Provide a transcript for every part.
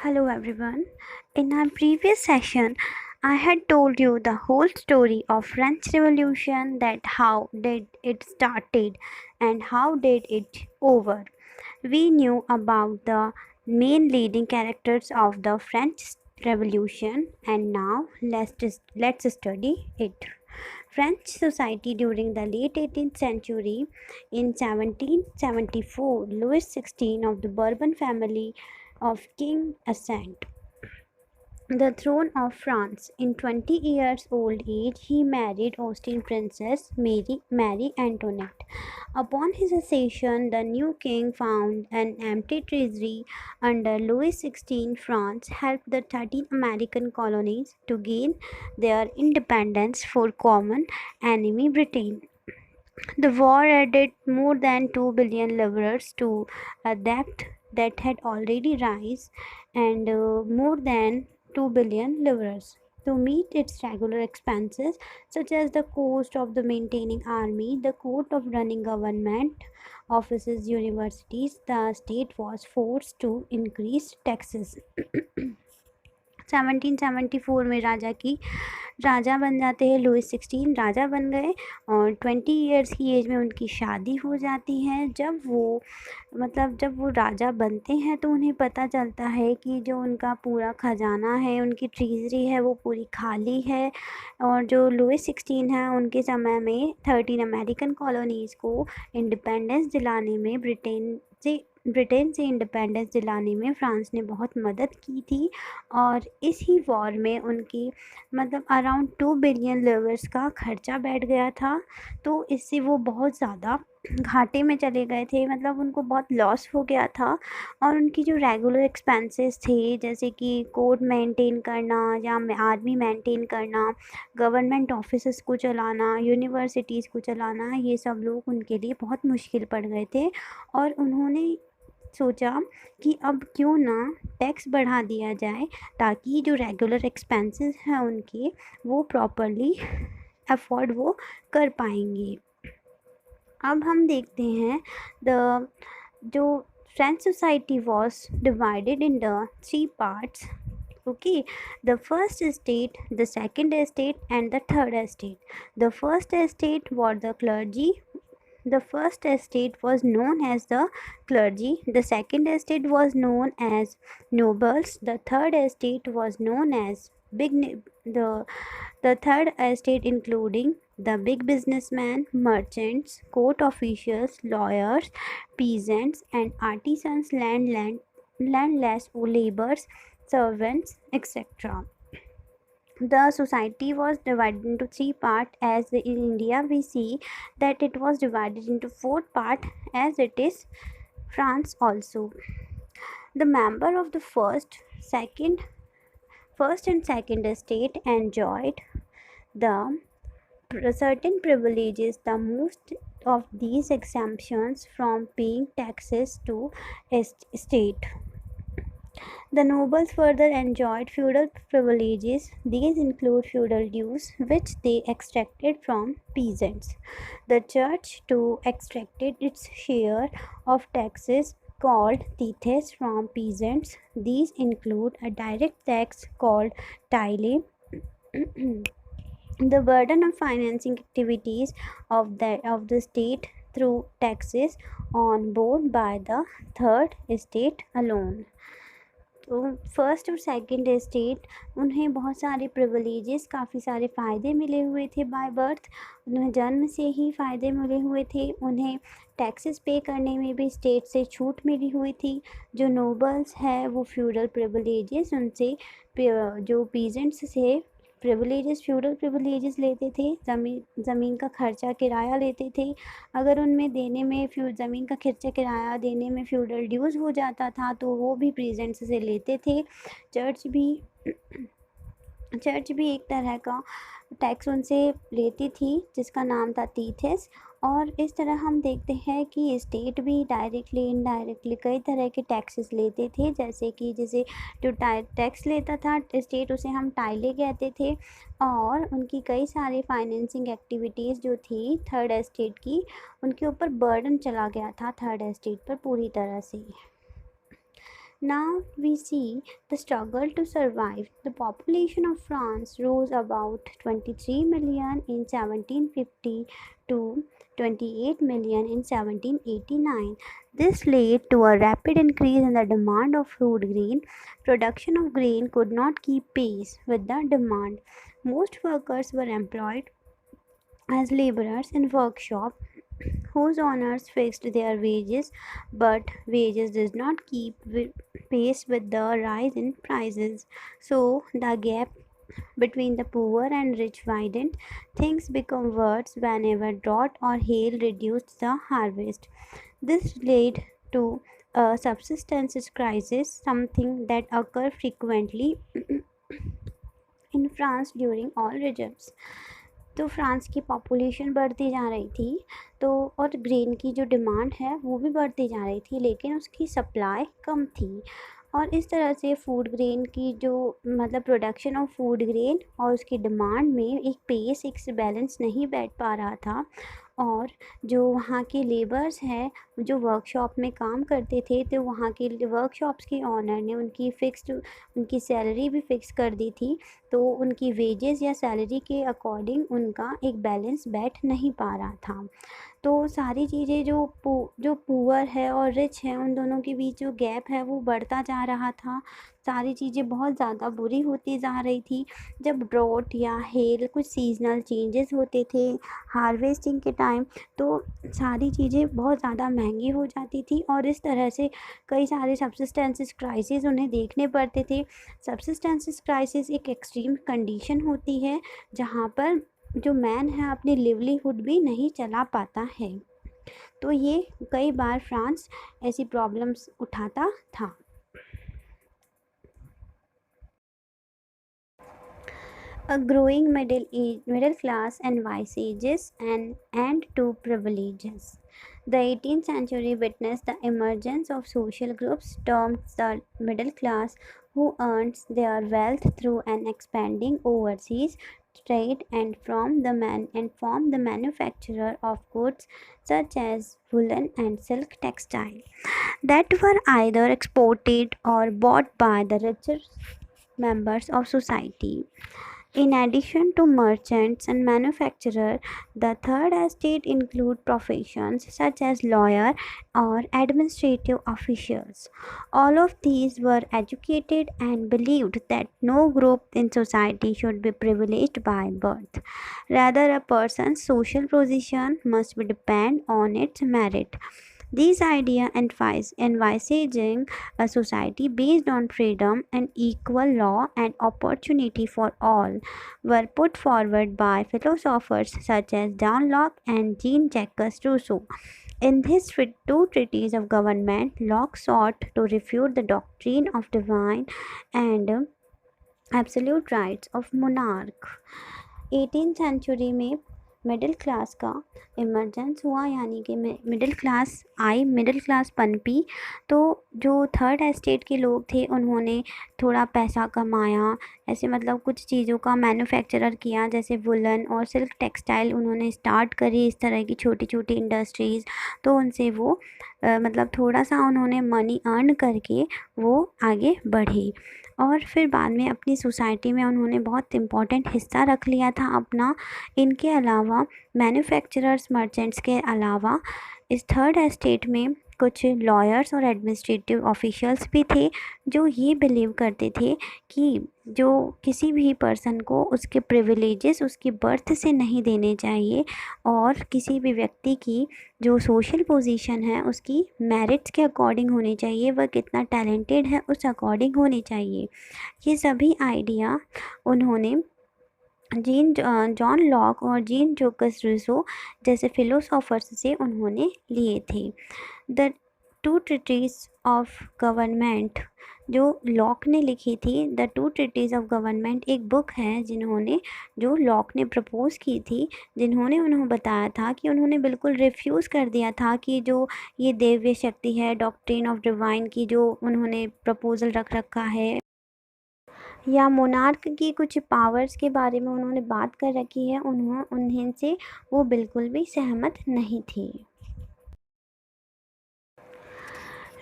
Hello everyone. In our previous session, I had told you the whole story of French Revolution, that how did it started and how did it over. We knew about the main leading characters of the French Revolution, and now let's study it. French society during the late 18th century. In 1774, Louis XVI of the Bourbon family of King ascent the throne of France. In 20 years old age, he married Austrian Princess Marie Antoinette. Upon his accession, the new king found an empty treasury. Under Louis XVI, France helped the 13 American colonies to gain their independence for common enemy Britain. The war added more than 2 billion livres to a debt that had already risen, and more than 2 billion livres. To meet its regular expenses, such as the cost of the maintaining army, the cost of running government offices, universities, the state was forced to increase taxes. 1774 में राजा बन जाते हैं। Louis 16 राजा बन गए और 20 years की as में उनकी शादी हो जाती है। जब वो राजा बनते हैं तो उन्हें पता चलता है कि जो उनका पूरा खजाना है, उनकी ट्रेजरी है, वो पूरी खाली है। और जो लुइस 16 है, उनके समय में 13 अमेरिकन कॉलोनीज़ को ब्रिटेन से इंडिपेंडेंस दिलाने में फ्रांस ने बहुत मदद की थी। और इसी वॉर में उनकी अराउंड 2 बिलियन लिवर्स का खर्चा बैठ गया था। तो इससे वो बहुत ज़्यादा घाटे में चले गए थे, उनको बहुत लॉस हो गया था। और उनकी जो रेगुलर एक्सपेंसेस थे, जैसे कि कोर्ट मेंटेन करना या आर्मी मेंटेन करना, गवर्नमेंट ऑफिसेस को चलाना, यूनिवर्सिटीज़ को चलाना, ये सब लोग उनके लिए बहुत मुश्किल पड़ गए थे। और उन्होंने सोचा कि अब क्यों ना टैक्स बढ़ा दिया जाए, ताकि जो रेगुलर एक्सपेंसेस हैं उनके, वो प्रॉपरली अफोर्ड वो कर पाएंगे। अब हम देखते हैं द जो French society was divided in the 3 parts. Okay, the first estate, the second estate, and the third estate. The first estate was the clergy. The first estate was known as the clergy. The second estate was known as nobles. The third estate was known as the third estate, including the big businessmen, merchants, court officials, lawyers, peasants, and artisans, landless laborers, servants, etc. The society was divided into 3 parts, as in India we see that it was divided into 4 parts, as it is France also. The member of the first and second estate enjoyed the certain privileges. The most of these exemptions from paying taxes to state. The nobles further enjoyed feudal privileges. These include feudal dues, which they extracted from peasants. The church too extracted its share of taxes called tithes from peasants. These include a direct tax called taille. The burden of financing activities of the state through taxes on board by the third estate alone. तो first और second estate, उन्हें बहुत सारे privileges, काफ़ी सारे फ़ायदे मिले हुए थे बाय बर्थ। उन्हें जन्म से ही फ़ायदे मिले हुए थे। उन्हें टैक्सेस पे करने में भी स्टेट से छूट मिली हुई थी। जो नोबल्स है वो फ्यूडल प्रिविलेजेस, उनसे जो पीजेंट्स से फ्यूडल प्रिविलेजेस लेते थे। ज़मीन का खर्चा किराया लेते थे। अगर उनमें देने में ज़मीन का खर्चा किराया देने में फ्यूडल ड्यूज़ हो जाता था, तो वो भी प्रेजेंट्स से लेते थे। चर्च भी एक तरह का टैक्स उनसे लेती थी, जिसका नाम था तीथेस। और इस तरह हम देखते हैं कि स्टेट भी डायरेक्टली इनडायरेक्टली कई तरह के टैक्सेस लेते थे, जैसे जो टैक्स लेता था स्टेट, उसे हम टाइले कहते थे। और उनकी कई सारी फाइनेंसिंग एक्टिविटीज़ जो थी थर्ड एस्टेट की, उनके ऊपर बर्डन चला गया था थर्ड एस्टेट पर पूरी तरह से। Now we see the struggle to survive. The population of France rose about 23 million in 1750 to 28 million in 1789. This led to a rapid increase in the demand of food grain. Production of grain could not keep pace with the demand. Most workers were employed as laborers in workshops whose owners fixed their wages, but wages did not keep pace with the rise in prices. So the gap between the poor and rich widened. Things became worse whenever drought or hail reduced the harvest. This led to a subsistence crisis, something that occurred frequently in France during all regimes. तो France की population बढ़ती जा रही थी, तो और grain की जो डिमांड है वो भी बढ़ती जा रही थी, लेकिन उसकी सप्लाई कम थी। और इस तरह से फूड ग्रेन की जो मतलब प्रोडक्शन ऑफ फूड ग्रेन और उसकी डिमांड में एक बैलेंस नहीं बैठ पा रहा था। और जो वहाँ के लेबर्स हैं जो वर्कशॉप में काम करते थे, तो वहाँ के वर्कशॉप्स के ओनर ने उनकी सैलरी भी फ़िक्स कर दी थी, तो उनकी वेजेस या सैलरी के अकॉर्डिंग उनका एक बैलेंस बैठ नहीं पा रहा था। तो सारी चीज़ें जो पुअर है और रिच है उन दोनों के बीच जो गैप है वो बढ़ता जा रहा था। सारी चीज़ें बहुत ज़्यादा बुरी होती जा रही थी। जब ड्रॉट या हेल कुछ सीज़नल चेंजेस होते थे हार्वेस्टिंग के टाइम, तो सारी चीज़ें बहुत ज़्यादा महंगी हो जाती थी और इस तरह से कई सारे सब्सिस्टेंसेस क्राइसिस उन्हें देखने पड़ते थे। सब्सिस्टेंसेस क्राइसिस एक एक्सट्रीम कंडीशन होती है जहाँ पर जो मैन है अपनी लिवलीहुड भी नहीं चला पाता है। तो ये कई बार फ्रांस ऐसी प्रॉब्लम्स उठाता था। A growing middle class advantages and end to privileges. The 18th century witnessed the emergence of social groups termed the middle class, who earns their wealth through an expanding overseas trade and form the manufacturer of goods such as woolen and silk textile that were either exported or bought by the richer members of society. In addition to merchants and manufacturers, the third estate include professions such as lawyer or administrative officials. All of these were educated and believed that no group in society should be privileged by birth. Rather, a person's social position must be depend on its merit. These ideas envisaging a society based on freedom and equal law and opportunity for all were put forward by philosophers such as John Locke and Jean-Jacques Rousseau. In his two treatises of government, Locke sought to refute the doctrine of divine and absolute rights of monarch. 18th century में middle class का emergence हुआ, यानी कि middle class पनपी। तो जो third estate के लोग थे उन्होंने थोड़ा पैसा कमाया, ऐसे मतलब कुछ चीज़ों का मैन्युफैक्चरर किया, जैसे वुलन और सिल्क टेक्सटाइल उन्होंने स्टार्ट करी, इस तरह की छोटी छोटी इंडस्ट्रीज़। तो उनसे वो मतलब थोड़ा सा उन्होंने मनी अर्न करके वो आगे बढ़े और फिर बाद में अपनी सोसाइटी में उन्होंने बहुत इम्पोर्टेंट हिस्सा रख लिया था अपना। इनके अलावा मैन्युफैक्चरर्स मर्चेंट्स के अलावा इस थर्ड एस्टेट में कुछ लॉयर्स और एडमिनिस्ट्रेटिव ऑफिशियल्स भी थे जो ये बिलीव करते थे कि जो किसी भी पर्सन को उसके प्रिविलेजेस उसकी बर्थ से नहीं देने चाहिए और किसी भी व्यक्ति की जो सोशल पोजीशन है उसकी मेरिट्स के अकॉर्डिंग होनी चाहिए, वह कितना टैलेंटेड है उस अकॉर्डिंग होनी चाहिए। ये सभी आइडिया उन्होंने जॉन लॉक और जीन जोकस रूसो जैसे फिलोसोफर्स से उन्होंने लिए थे। The two treatises of government जो लॉक ने लिखी थी, the two treatises of government एक बुक है जो लॉक ने प्रपोज़ की थी, उन्हें बताया था कि उन्होंने बिल्कुल रिफ्यूज़ कर दिया था कि जो ये दैवीय शक्ति है डॉक्ट्रिन ऑफ डिवाइन की जो उन्होंने प्रपोज़ल रख रखा है या मोनार्क की कुछ पावर्स के बारे में उन्होंने बात कर रखी है, उन्हें से वो बिल्कुल भी सहमत नहीं थे।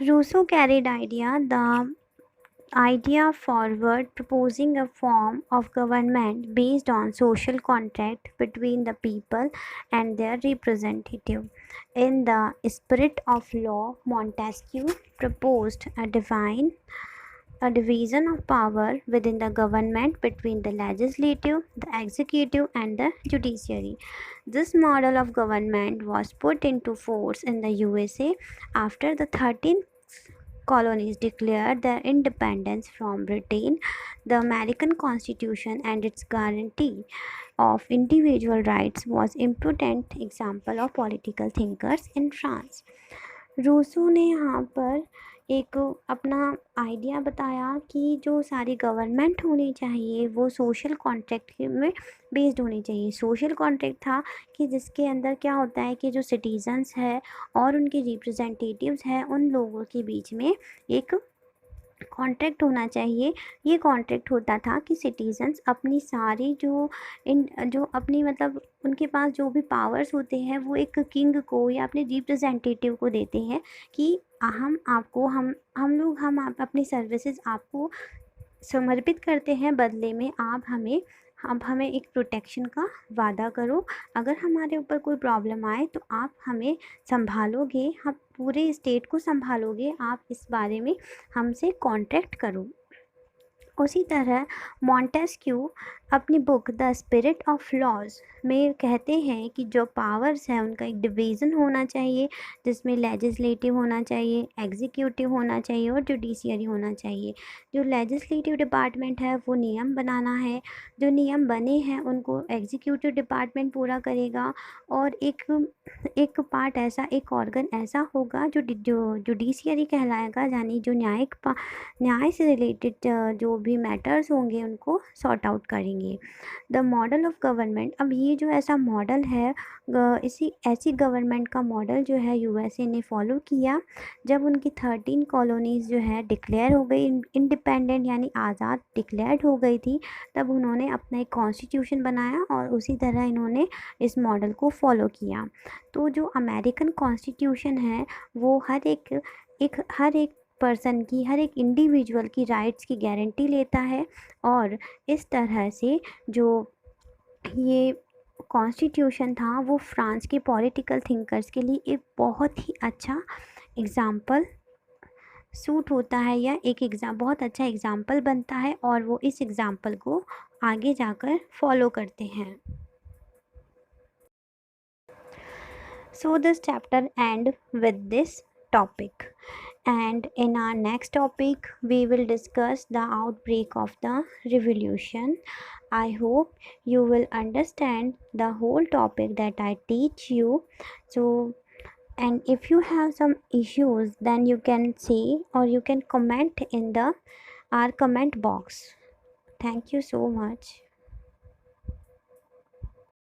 Rousseau carried the idea forward, proposing a form of government based on social contract between the people and their representative. In the spirit of law, Montesquieu proposed a division of power within the government between the legislative, the executive, and the judiciary. This model of government was put into force in the USA after the 13th colonies declared their independence from Britain. The American Constitution and its guarantee of individual rights was important example of political thinkers in France. Rousseau ने यहाँ पर एक अपना idea बताया कि जो सारी government होनी चाहिए वो सोशल कॉन्ट्रैक्ट में बेस्ड होनी चाहिए। सोशल कॉन्ट्रैक्ट था कि जिसके अंदर क्या होता है कि जो सिटीजन्स है और उनके रिप्रेजेंटेटिव्स हैं उन लोगों के बीच में एक कॉन्ट्रैक्ट होना चाहिए। ये कॉन्ट्रैक्ट होता था कि सिटीजन्स अपनी सारी जो अपनी मतलब उनके पास जो भी पावर्स होते हैं वो एक किंग को या अपने रिप्रेजेंटेटिव को देते हैं कि हम आपको हम लोग हम आप अपनी सर्विसेज आपको समर्पित करते हैं, बदले में आप हमें एक प्रोटेक्शन का वादा करो। अगर हमारे ऊपर कोई प्रॉब्लम आए तो आप हमें संभालोगे, हम पूरे स्टेट को संभालोगे, आप इस बारे में हमसे कॉन्ट्रैक्ट करो। उसी तरह मॉन्टेस्क्यू अपनी book the spirit of laws में कहते हैं कि जो पावर्स हैं उनका एक डिवीज़न होना चाहिए जिसमें लेजिस्लेटिव होना चाहिए, एग्जीक्यूटिव होना चाहिए और जुडिशियरी होना चाहिए। जो लेजिस्लेटिव डिपार्टमेंट है वो नियम बनाना है, जो नियम बने हैं उनको एग्जीक्यूटिव डिपार्टमेंट पूरा करेगा और एक पार्ट ऐसा, एक ऑर्गन ऐसा होगा जो जुडिशियरी कहलाएगा, यानी जो न्याय से रिलेटेड जो भी मैटर्स होंगे उनको सॉर्ट आउट करेंगे। द मॉडल ऑफ गवर्नमेंट, अब ये जो ऐसा मॉडल है इसी ऐसी गवर्नमेंट का मॉडल जो है यूएसए ने फॉलो किया जब उनकी 13 कॉलोनीज़ जो है डिक्लेयर हो गई इंडिपेंडेंट यानी आज़ाद डिक्लेयर्ड हो गई थी। तब उन्होंने अपना एक कॉन्स्टिट्यूशन बनाया और उसी तरह इन्होंने इस मॉडल को फॉलो किया। तो जो अमेरिकन कॉन्स्टिट्यूशन है वो हर एक पर्सन की, हर एक इंडिविजुअल की राइट्स की गारंटी लेता है और इस तरह से जो ये कॉन्स्टिट्यूशन था वो फ्रांस के पॉलिटिकल थिंकर्स के लिए एक बहुत ही अच्छा एग्ज़ाम्पल सूट होता है या बहुत अच्छा एग्ज़ाम्पल बनता है और वो इस एग्ज़ाम्पल को आगे जाकर फॉलो करते हैं। So this chapter end with this topic, and in our next topic we will discuss the outbreak of the revolution. I hope you will understand the whole topic that I teach you. So, and if you have some issues then you can say or you can comment in the our comment box. Thank you so much.